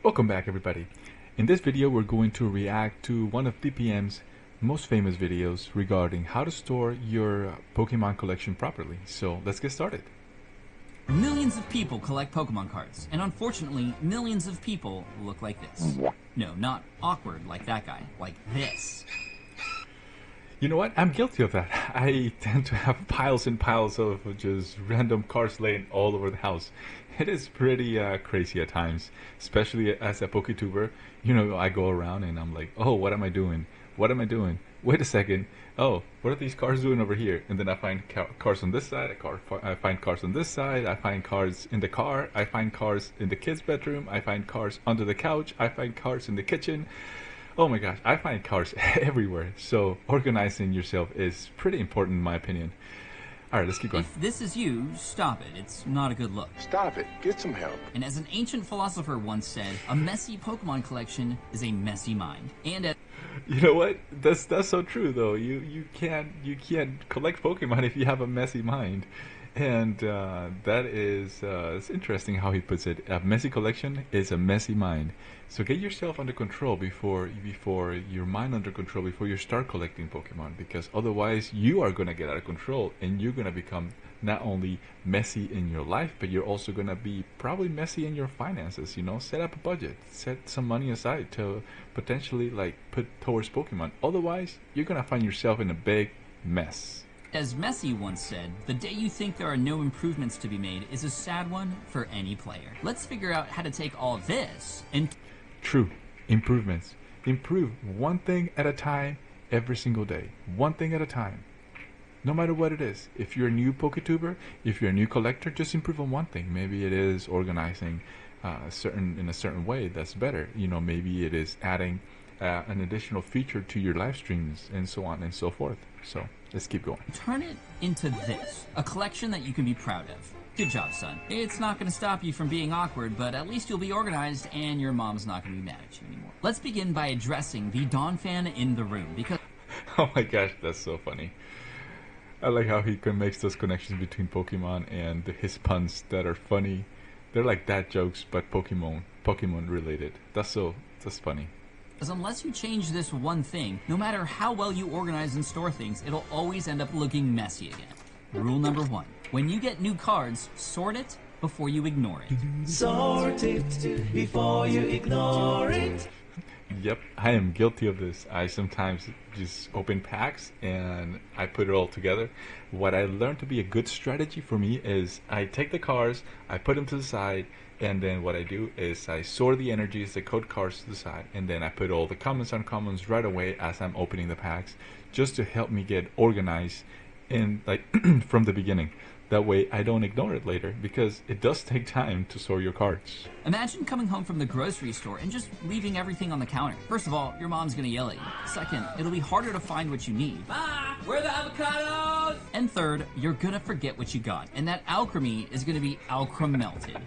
Welcome back, everybody. In this video we're going to react to one of DPM's most famous videos regarding how to store your Pokemon collection properly. So let's get started. Millions of people collect Pokemon cards, and unfortunately, millions of people look like this. No, not awkward like that guy, like this. You know what? I'm guilty of that. I tend to have piles and piles of just random cards laying all over the house. It is pretty crazy at times, especially as a PokeTuber. You know, I go around and I'm like, oh, what am I doing? What am I doing? Wait a second. Oh, what are these cards doing over here? And then I find cards on this side, I find cards on this side, I find cards in the car, I find cards in the kids' bedroom, I find cards under the couch, I find cards in the kitchen. Oh my gosh, I find cards everywhere. So organizing yourself is pretty important in my opinion. Alright, let's keep going. If this is you, stop it. It's not a good look. Stop it. Get some help. And as an ancient philosopher once said, a messy Pokemon collection is a messy mind. And you know what? That's so true though. You can't collect Pokemon if you have a messy mind. And that is it's interesting how he puts it. A messy collection is a messy mind. So get yourself under control before your mind under control before you start collecting Pokemon, because otherwise you are gonna get out of control and you're gonna become not only messy in your life, but you're also gonna be probably messy in your finances. You know, set up a budget, set some money aside to potentially like put towards Pokemon. Otherwise, you're gonna find yourself in a big mess. as Messi once said, the day you think there are no improvements to be made is a sad one for any player. Let's figure out how to take all this and... True. Improvements. Improve one thing at a time every single day. One thing at a time. No matter what it is. If you're a new PokeTuber, if you're a new collector, just improve on one thing. Maybe it is organizing in a certain way that's better. You know, maybe it is adding an additional feature to your live streams and so on and so forth. So let's keep going. turn it into this, a collection that you can be proud of. Good job, son. It's not going to stop you from being awkward, but at least you'll be organized and your mom's not going to be mad at you anymore. Let's begin by addressing the Dawn fan in the room, because... Oh my gosh, that's so funny. I like how he makes those connections between Pokemon and his puns that are funny. They're like dad jokes, but Pokemon related. That's funny. Because unless you change this one thing, no matter how well you organize and store things, it'll always end up looking messy again. Rule number 1. When you get new cards, sort it before you ignore it. Sort it before you ignore it. Yep, I am guilty of this. I sometimes just open packs and I put it all together. What I learned to be a good strategy for me is I take the cards, I put them to the side, and then what I do is I sort the energies, the code cards to the side, and then I put all the commons and uncommons right away as I'm opening the packs, just to help me get organized in like from the beginning. That way I don't ignore it later, because it does take time to sort your cards. Imagine coming home from the grocery store and just leaving everything on the counter. First of all, your mom's gonna yell at you. Second, it'll be harder to find what you need. Ma, where are the avocados? And third, you're gonna forget what you got, and that alchemy is gonna be melted.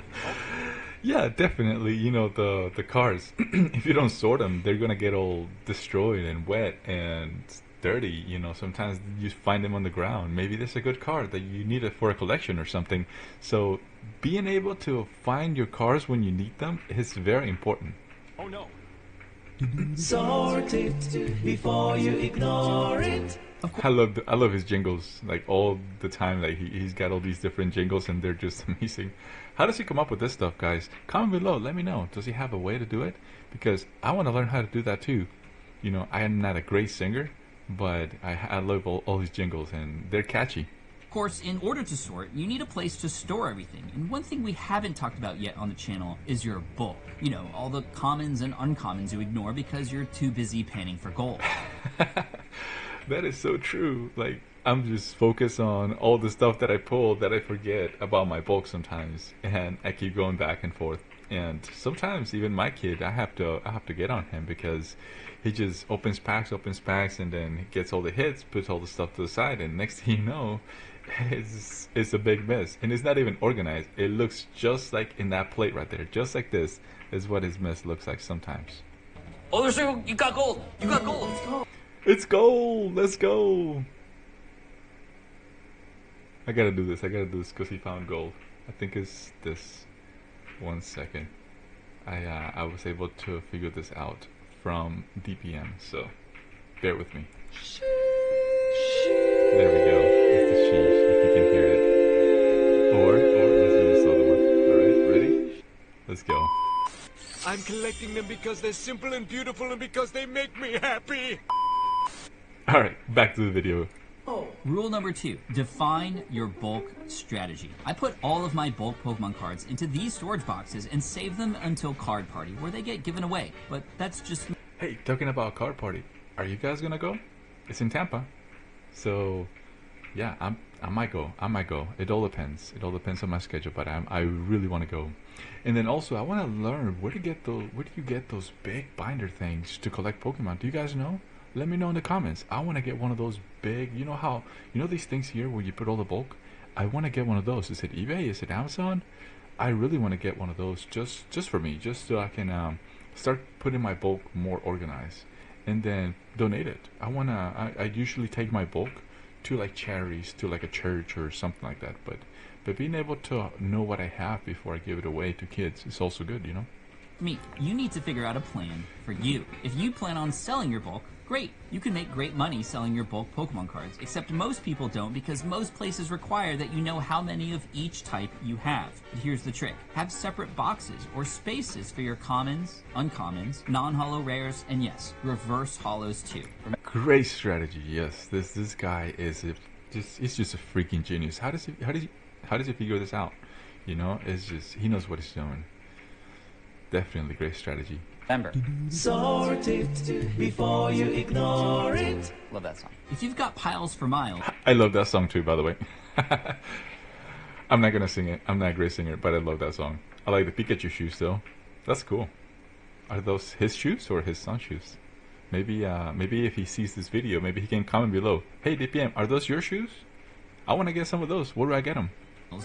Yeah, definitely. You know, the cards, if you don't sort them, they're gonna get all destroyed and wet and dirty. You know, sometimes you find them on the ground. Maybe there's a good card that you need it for a collection or something. So being able to find your cards when you need them is very important. Oh no. Sort it before you ignore it. I love his jingles, like all the time. Like he's got all these different jingles and they're just amazing. How does he come up with this stuff, guys? Comment below, let me know. Does he have a way to do it? Because I want to learn how to do that too. You know, I am not a great singer, but I love all his jingles and they're catchy. Of course, in order to sort, you need a place to store everything. And one thing we haven't talked about yet on the channel is your bulk. You know, all the commons and uncommons you ignore because you're too busy panning for gold. That is so true. Like, I'm just focused on all the stuff that I pull that I forget about my bulk sometimes, and I keep going back and forth. And sometimes even my kid, I have to get on him, because he just opens packs, and then he gets all the hits, puts all the stuff to the side, and next thing you know, it's a big mess. And it's not even organized. It looks just like in that plate right there, just like this is what his mess looks like sometimes. Oh, you got gold! You got gold! Let's go! It's gold! Let's go! I gotta do this because he found gold. I think it's this. 1 second. I was able to figure this out from DPM, so bear with me. There we go. It's the sheesh, if you can hear it. Or let's do this other one. Alright, ready? Let's go. I'm collecting them because they're simple and beautiful and because they make me happy. Alright, back to the video. Rule number 2, define your bulk strategy. I put all of my bulk Pokemon cards into these storage boxes and save them until card party, where they get given away. But that's just... Hey, talking about card party, are you guys gonna go? It's in Tampa. So, yeah, I might go. It all depends. It all depends on my schedule, but I really want to go. And then also, I want to learn where do you get those big binder things to collect Pokemon? Do you guys know? Let me know in the comments. I want to get one of those big, you know these things here where you put all the bulk? I want to get one of those. Is it eBay? Is it Amazon? I really want to get one of those just for me, just so I can start putting my bulk more organized and then donate it. I usually take my bulk to like charities, to like a church or something like that, but being able to know what I have before I give it away to kids is also good, you know? Me, you need to figure out a plan for you. If you plan on selling your bulk, great. You can make great money selling your bulk Pokemon cards, except most people don't because most places require that you know how many of each type you have. But here's the trick. Have separate boxes or spaces for your commons, uncommons, non-holo rares, and yes, reverse holos too. Great strategy. Yes, this guy is he's just a freaking genius. How does he figure this out? You know, it's just he knows what he's doing. Definitely great strategy. Remember, Sort it before you ignore it. love that song. If you've got piles for miles, I love that song too, by the way. I'm not gonna sing it. I'm not a great singer, but I love that song. I like the Pikachu shoes though. That's cool. Are those his shoes or his son's shoes? Maybe if he sees this video, maybe he can comment below. Hey DPM, are those your shoes? I want to get some of those. Where do I get them?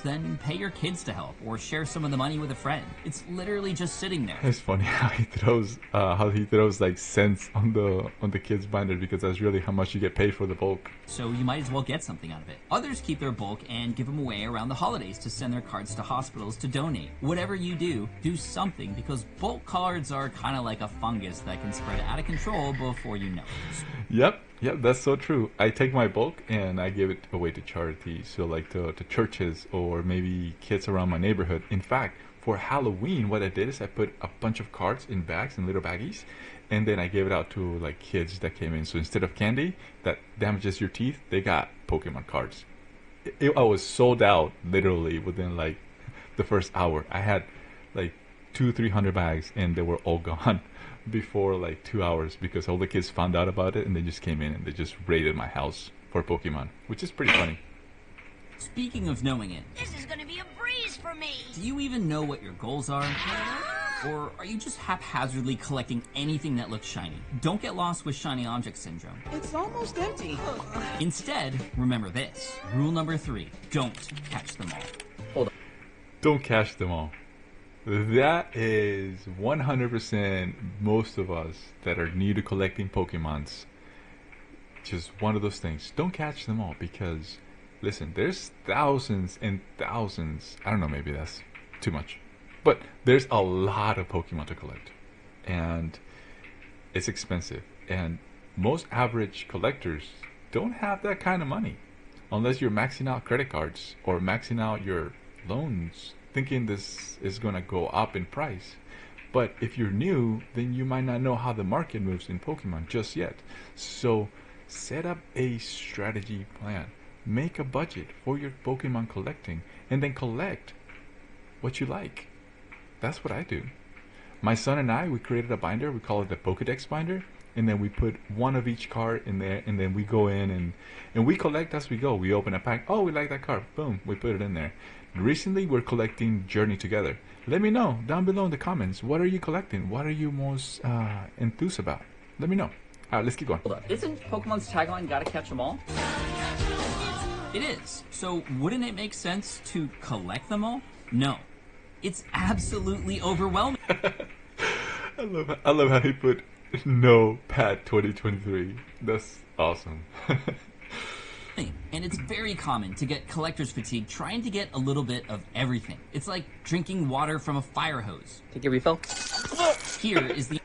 then pay your kids to help or share some of the money with a friend. It's literally just sitting there. It's funny how he throws like cents on the kids binder because that's really how much you get paid for the bulk. So you might as well get something out of it. Others keep their bulk and give them away around the holidays to send their cards to hospitals to donate. Whatever you do something because bulk cards are kind of like a fungus that can spread out of control before you know it. Yep, that's so true. I take my bulk and I give it away to charities, so like to churches or maybe kids around my neighborhood. In fact, for Halloween, what I did is I put a bunch of cards in bags, in little baggies, and then I gave it out to like kids that came in. So instead of candy that damages your teeth, they got Pokemon cards. I was sold out literally within like the first hour. I had like 200-300 bags and they were all gone before like 2 hours because all the kids found out about it and they just came in and they just raided my house for Pokemon, which is pretty funny. Speaking of knowing it, This is gonna be a breeze for me. do you even know what your goals are? Or are you just haphazardly collecting anything that looks shiny? Don't get lost with shiny object syndrome. It's almost empty. Instead, remember this. Rule number 3, don't catch them all. Don't catch them all. That is 100% most of us that are new to collecting Pokemons. Just one of those things. Don't catch them all because, listen, there's thousands and thousands. I don't know, maybe that's too much. But there's a lot of Pokemon to collect. And it's expensive. And most average collectors don't have that kind of money. Unless you're maxing out credit cards or maxing out your loans, thinking this is going to go up in price. But if you're new, then you might not know how the market moves in Pokemon just yet. So set up a strategy plan. Make a budget for your Pokemon collecting and then collect what you like. That's what I do. My son and I, we created a binder. We call it the Pokedex binder. And then we put one of each card in there. And then we go in and we collect as we go. We open a pack. Oh, we like that card. Boom. We put it in there. Recently, we're collecting Journey Together. Let me know down below in the comments. What are you collecting? What are you most enthused about? Let me know. All right, let's keep going. Hold up. Isn't Pokemon's tagline gotta catch them all? It is. So wouldn't it make sense to collect them all? No. It's absolutely overwhelming. I love how he put no Pat 2023. That's awesome. And it's very common to get collector's fatigue trying to get a little bit of everything. It's like drinking water from a fire hose. Take your refill. Here is the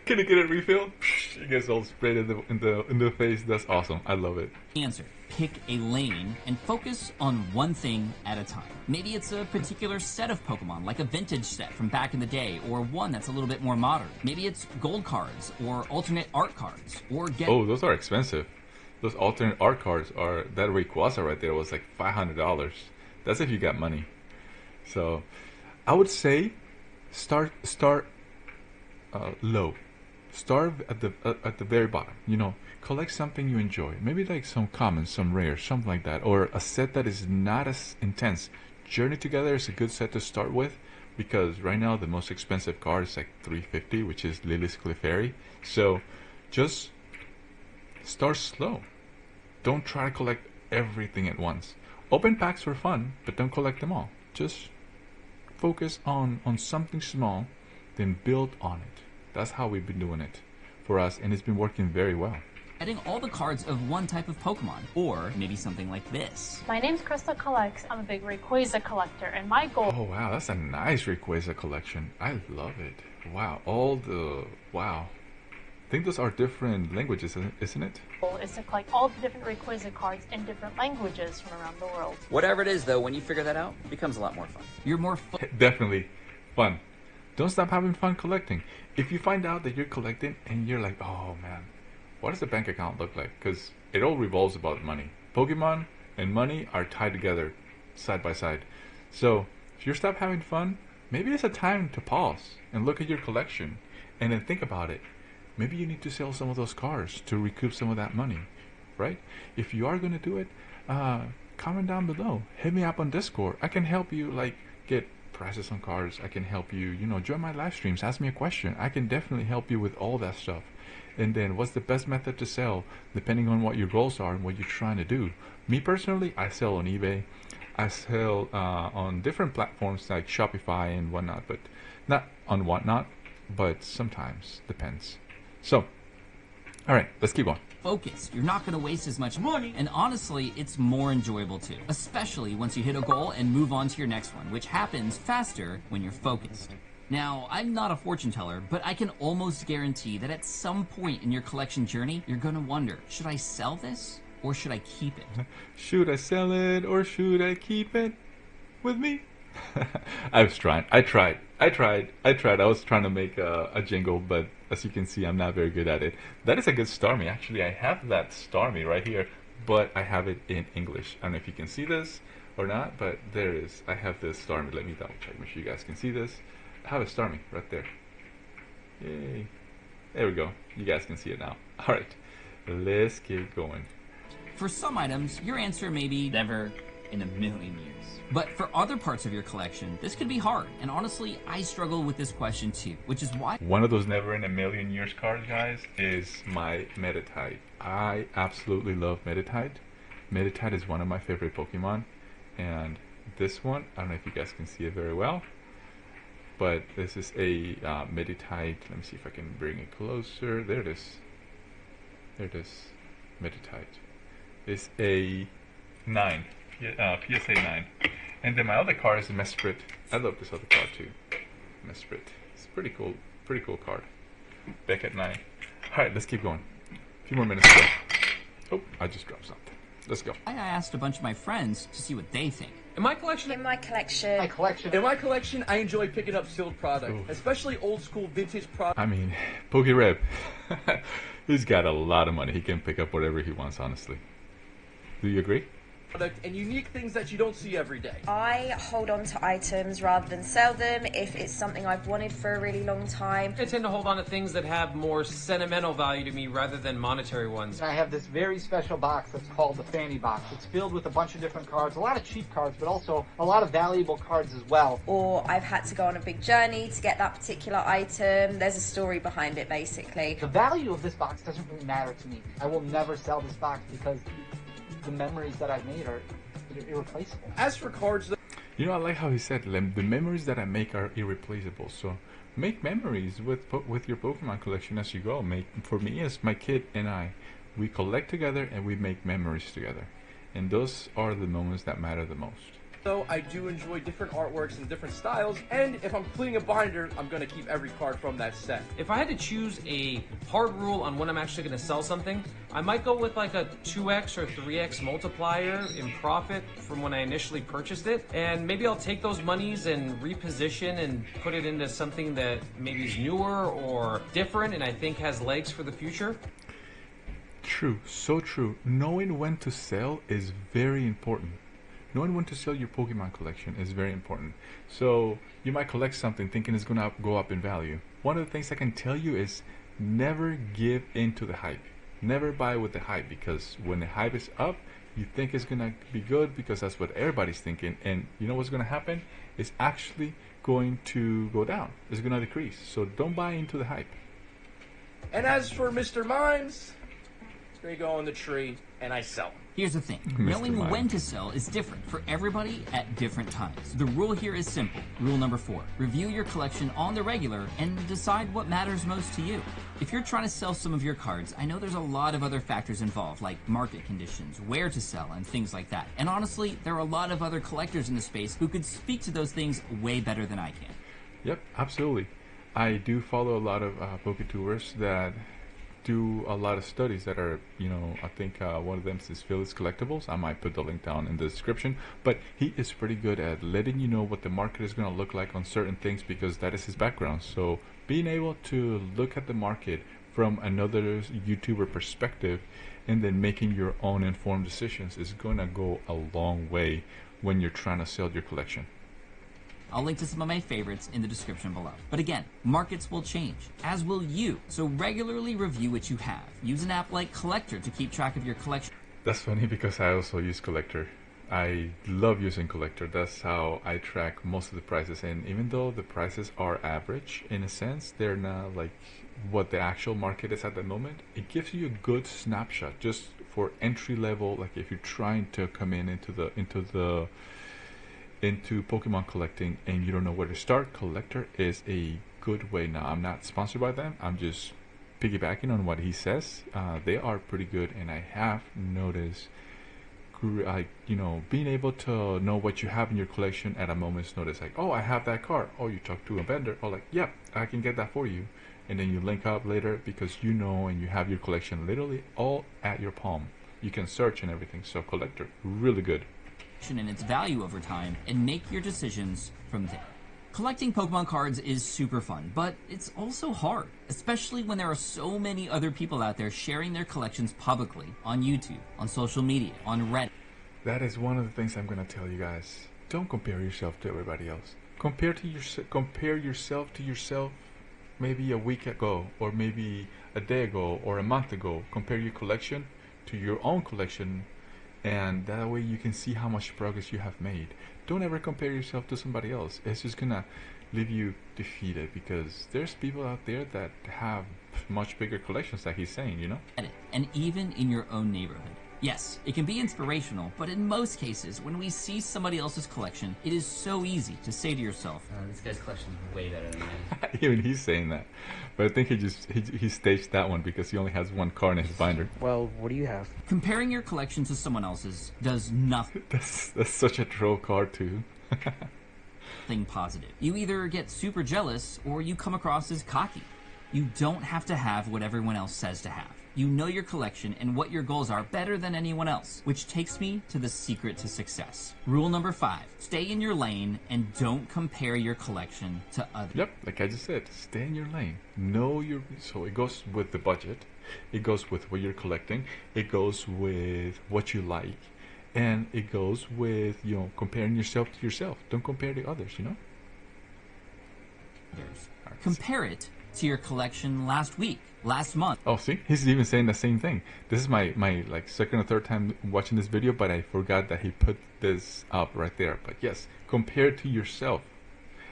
Can I get a refill? It gets all sprayed in the face. That's awesome. I love it. answer. Pick a lane and focus on one thing at a time. Maybe it's a particular set of Pokemon, like a vintage set from back in the day, or one that's a little bit more modern. Maybe it's gold cards, or alternate art cards, or get... Oh, those are expensive. Those alternate art cards are... That Rayquaza right there was like $500. That's if you got money. So, I would say start low. Start at the very bottom. You know, collect something you enjoy. Maybe like some commons, some rares, something like that, or a set that is not as intense. Journey Together is a good set to start with because right now the most expensive card is like $350, which is Lily's Clefairy. So, just start slow. Don't try to collect everything at once. Open packs are fun, but don't collect them all. Just focus on something small, then build on it. That's how we've been doing it for us, and it's been working very well. getting all the cards of one type of Pokemon, or maybe something like this. My name's Crystal Collects. I'm a big Rayquaza collector, and my goal... Oh wow, that's a nice Rayquaza collection. I love it. Wow, wow. I think those are different languages, isn't it? is to collect all the different Rayquaza cards in different languages from around the world. Whatever it is, though, when you figure that out, it becomes a lot more fun. You're more Definitely fun. Don't stop having fun collecting. If you find out that you're collecting and you're like, oh man, what does the bank account look like? Because it all revolves about money. Pokemon and money are tied together, side by side. So if you stop having fun, maybe it's a time to pause and look at your collection and then think about it. Maybe you need to sell some of those cards to recoup some of that money, right? If you are going to do it, comment down below. Hit me up on Discord. I can help you like get prices on cards. I can help you, join my live streams. Ask me a question. I can definitely help you with all that stuff. And then what's the best method to sell depending on what your goals are and what you're trying to do. Me personally, I sell on eBay. I sell on different platforms like Shopify and whatnot, but not on whatnot, but sometimes depends. So, all right, let's keep on. focused. You're not going to waste as much money, and honestly, it's more enjoyable too. Especially once you hit a goal and move on to your next one, which happens faster when you're focused. Now, I'm not a fortune teller, but I can almost guarantee that at some point in your collection journey, you're going to wonder, should I sell this or should I keep it? Should I sell it or should I keep it with me? I was trying. I tried. I was trying to make a jingle, but as you can see, I'm not very good at it. That is a good Starmie. Actually, I have that Starmie right here, but I have it in English. I don't know if you can see this or not, but there it is. I have this Starmie. Let me double check. Make sure you guys can see this. I have a Starmie right there. Yay. There we go. You guys can see it now. All right. Let's keep going. For some items, your answer may be never in a million years. But for other parts of your collection, this could be hard. And honestly, I struggle with this question too, which is why one of those never in a million years cards, guys, is my Meditite. I absolutely love Meditite. Meditite is one of my favorite Pokemon. And this one, I don't know if you guys can see it very well, but this is a Meditite. Let me see if I can bring it closer. There it is. There it is. Meditite. It's a 9. PSA 9. And then my other card is a Mesprit. I love this other card too. Mesprit. It's pretty cool. Pretty cool card. Back at 9. Alright, let's keep going. A few more minutes to go. Oh, I just dropped something. Let's go. I asked a bunch of my friends to see what they think. In my collection, In my collection, I enjoy picking up sealed product, especially old school vintage product. I mean, Pokéreb. He's got a lot of money. He can pick up whatever he wants, honestly. Do you agree? And unique things that you don't see every day. I hold on to items rather than sell them if it's something I've wanted for a really long time. I tend to hold on to things that have more sentimental value to me rather than monetary ones. I have this very special box that's called the Fanny Box. It's filled with a bunch of different cards, a lot of cheap cards, but also a lot of valuable cards as well. Or I've had to go on a big journey to get that particular item. There's a story behind it, basically. The value of this box doesn't really matter to me. I will never sell this box because the memories that I've made are irreplaceable. As for cards, I like how he said the memories that I make are irreplaceable. So make memories with your Pokemon collection as you go. For me, it's my kid and I. We collect together and we make memories together. And those are the moments that matter the most. So I do enjoy different artworks and different styles, and if I'm completing a binder, I'm going to keep every card from that set. If I had to choose a hard rule on when I'm actually going to sell something, I might go with like a 2x or 3x multiplier in profit from when I initially purchased it, and maybe I'll take those monies and reposition and put it into something that maybe is newer or different and I think has legs for the future. True, so true. Knowing when to sell is very important. Knowing when to sell your Pokemon collection is very important. So you might collect something thinking it's gonna go up in value. One of the things I can tell you is never give in to the hype. Never buy with the hype, because when the hype is up, you think it's gonna be good because that's what everybody's thinking, and you know what's gonna happen? It's actually going to go down. It's gonna decrease. So don't buy into the hype. And as for Mr. Mimes, they go on the tree and I sell them. Here's the thing. Knowing when to sell is different for everybody at different times. The rule here is simple. Rule number 4. Review your collection on the regular and decide what matters most to you. If you're trying to sell some of your cards, I know there's a lot of other factors involved, like market conditions, where to sell, and things like that. And honestly, there are a lot of other collectors in the space who could speak to those things way better than I can. Yep, absolutely. I do follow a lot of Poketubers that do a lot of studies that are, you know, I think one of them is Phil's Collectibles. I might put the link down in the description, but he is pretty good at letting you know what the market is going to look like on certain things, because that is his background. So being able to look at the market from another YouTuber perspective and then making your own informed decisions is going to go a long way when you're trying to sell your collection. I'll link to some of my favorites in the description below. But again, markets will change, as will you. So regularly review what you have. Use an app like Collector to keep track of your collection. That's funny because I also use Collector. I love using Collector. That's how I track most of the prices. And even though the prices are average, in a sense, they're not like what the actual market is at the moment. It gives you a good snapshot just for entry level. Like if you're trying to come into Pokemon collecting and you don't know where to start, Collector is a good way. Now, I'm not sponsored by them. I'm just piggybacking on what he says. They are pretty good, and I have noticed, you know, being able to know what you have in your collection at a moment's notice. Like, oh, I have that card. Oh, you talk to a vendor. Oh, like, yep, I can get that for you. And then you link up later because you know and you have your collection literally all at your palm. You can search and everything. So Collector, really good. And its value over time, and make your decisions from there. Collecting Pokemon cards is super fun, but it's also hard, especially when there are so many other people out there sharing their collections publicly on YouTube, on social media, on Reddit. That is one of the things I'm going to tell you guys. Don't compare yourself to everybody else. Compare yourself to yourself maybe a week ago, or maybe a day ago, or a month ago. Compare your collection to your own collection, and that way you can see how much progress you have made. Don't ever compare yourself to somebody else. It's just gonna leave you defeated, because there's people out there that have much bigger collections, like he's saying, you know? And even in your own neighborhood. Yes, it can be inspirational, but in most cases, when we see somebody else's collection, it is so easy to say to yourself, this guy's collection is way better than mine. Even he's saying that. But I think he staged that one because he only has one card in his binder. Well, what do you have? Comparing your collection to someone else's does nothing. That's such a troll card too. Thing positive. You either get super jealous or you come across as cocky. You don't have to have what everyone else says to have. You know your collection and what your goals are better than anyone else, which takes me to the secret to success. Rule number 5, stay in your lane and don't compare your collection to others. Yep, like I just said, stay in your lane. So it goes with the budget, it goes with what you're collecting, it goes with what you like, and it goes with, you know, comparing yourself to yourself. Don't compare to others, you know? Compare it to your collection last week, last month. Oh, see? He's even saying the same thing. This is my like second or third time watching this video, but I forgot that he put this up right there. But yes, compare it to yourself.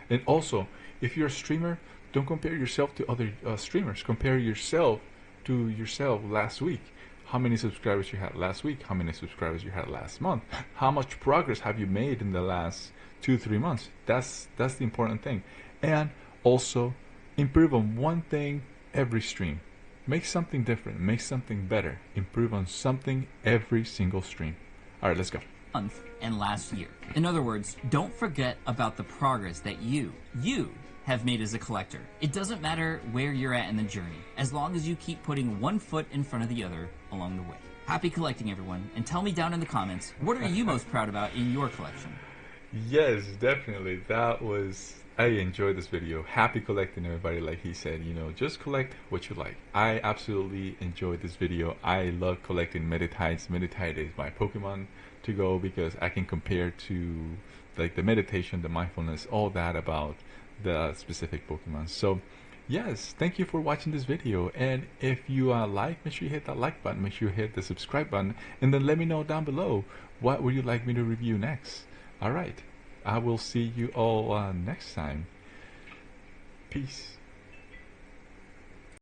And also, if you're a streamer, don't compare yourself to other streamers. Compare yourself to yourself last week. How many subscribers you had last week? How many subscribers you had last month? How much progress have you made in the last 2-3 months? That's the important thing. And also, improve on one thing every stream. Make something different, make something better, improve on something every single stream. Alright, let's go. Month and last year. In other words, don't forget about the progress that you have made as a collector. It doesn't matter where you're at in the journey, as long as you keep putting one foot in front of the other along the way. Happy collecting, everyone, and tell me down in the comments, what are you most proud about in your collection? Yes, definitely. I enjoyed this video. Happy collecting, everybody. Like he said, you know, just collect what you like. I absolutely enjoyed this video. I love collecting Meditites. Meditite is my Pokemon to go because I can compare to like the meditation, the mindfulness, all that about the specific Pokemon. So yes, thank you for watching this video, and if you like, make sure you hit that like button, make sure you hit the subscribe button, and then let me know down below what would you like me to review next. Alright, I will see you all next time. Peace.